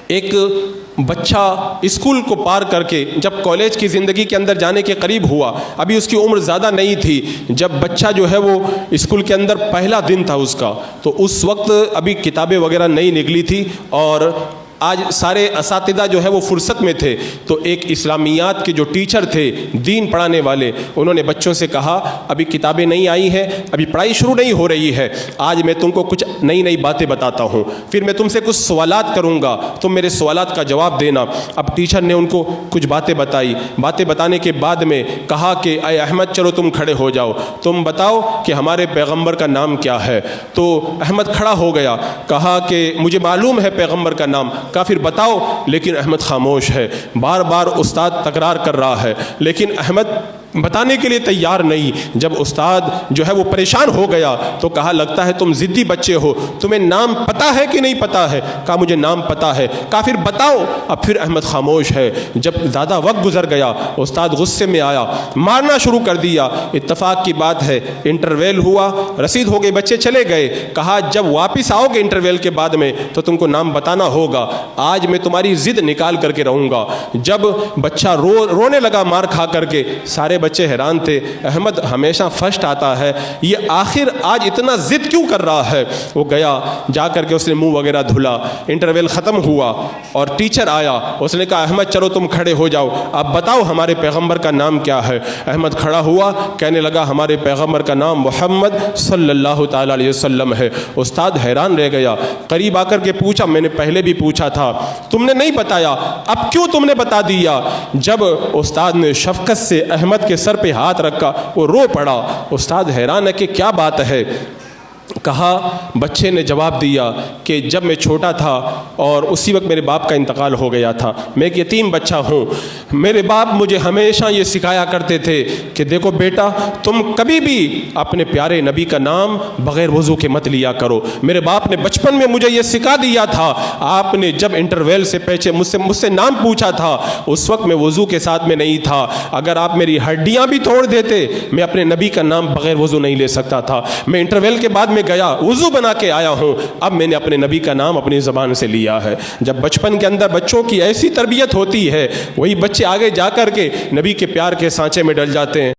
ایک بچہ اسکول کو پار کر کے جب کالج کی زندگی کے اندر جانے کے قریب ہوا، ابھی اس کی عمر زیادہ نہیں تھی، جب بچہ جو ہے وہ اسکول کے اندر پہلا دن تھا اس کا، تو اس وقت ابھی کتابیں وغیرہ نہیں نکلی تھی اور آج سارے اساتذہ جو ہے وہ فرصت میں تھے، تو ایک اسلامیات کے جو ٹیچر تھے دین پڑھانے والے، انہوں نے بچوں سے کہا ابھی کتابیں نہیں آئی ہیں، ابھی پڑھائی شروع نہیں ہو رہی ہے، آج میں تم کو کچھ نئی نئی باتیں بتاتا ہوں، پھر میں تم سے کچھ سوالات کروں گا، تم میرے سوالات کا جواب دینا۔ اب ٹیچر نے ان کو کچھ باتیں بتانے کے بعد میں کہا کہ اے احمد چلو تم کھڑے ہو جاؤ، تم بتاؤ کہ ہمارے پیغمبر کا نام کیا ہے۔ تو احمد کھڑا ہو گیا، کہا کہ مجھے معلوم ہے پیغمبر کا نام، کہا پھر بتاؤ، لیکن احمد خاموش ہے، بار بار استاد تکرار کر رہا ہے، لیکن احمد بتانے کے لیے تیار نہیں۔ جب استاد جو ہے وہ پریشان ہو گیا تو کہا لگتا ہے تم ضدی بچے ہو، تمہیں نام پتہ ہے کہ نہیں پتہ ہے؟ کہا مجھے نام پتہ ہے۔ کہا پھر بتاؤ۔ اب پھر احمد خاموش ہے۔ جب زیادہ وقت گزر گیا استاد غصے میں آیا، مارنا شروع کر دیا۔ اتفاق کی بات ہے انٹرویل ہوا، رسید ہو گئی، بچے چلے گئے۔ کہا جب واپس آؤ گے انٹرویل کے بعد میں تو تم کو نام بتانا ہوگا، آج میں تمہاری ضد نکال کر کے رہوں گا۔ جب بچہ رونے لگا مار کھا کر کے، سارے بچے حیران تھے، احمد ہمیشہ فرسٹ آتا ہے، یہ آخر آج اتنا ضد کیوں کر رہا ہے؟ وہ گیا، جا کر کے اس نے منہ وغیرہ دھلا، انٹرویل ختم ہوا اور ٹیچر آیا، اس نے کہا احمد چلو تم کھڑے ہو جاؤ، اب بتاؤ ہمارے پیغمبر کا نام کیا ہے؟ احمد کھڑا ہوا، کہنے لگا ہمارے پیغمبر کا نام محمد صلی اللہ تعالی علیہ وسلم ہے۔ استاد حیران رہ گیا، قریب آ کر کے پوچھا میں نے پہلے بھی پوچھا تھا، تم نے نہیں بتایا، اب کیوں تم نے بتا دیا؟ جب استاد نے شفقت سے احمد کے سر پہ ہاتھ رکھا، وہ رو پڑا۔ استاد حیران ہے کہ کیا بات ہے؟ کہا بچے نے جواب دیا کہ جب میں چھوٹا تھا اور اسی وقت میرے باپ کا انتقال ہو گیا تھا، میں ایک یتیم بچہ ہوں، میرے باپ مجھے ہمیشہ یہ سکھایا کرتے تھے کہ دیکھو بیٹا تم کبھی بھی اپنے پیارے نبی کا نام بغیر وضو کے مت لیا کرو۔ میرے باپ نے بچپن میں مجھے یہ سکھا دیا تھا، آپ نے جب انٹرویل سے پہلے مجھ سے نام پوچھا تھا اس وقت میں وضو کے ساتھ میں نہیں تھا، اگر آپ میری ہڈیاں بھی توڑ دیتے میں اپنے نبی کا نام بغیر وضو نہیں لے سکتا تھا۔ میں انٹرویل کے بعد میں گیا، وضو بنا کے آیا ہوں، اب میں نے اپنے نبی کا نام اپنی زبان سے لیا ہے۔ جب بچپن کے اندر بچوں کی ایسی تربیت ہوتی ہے، وہی بچے آگے جا کر کے نبی کے پیار کے سانچے میں ڈل جاتے ہیں۔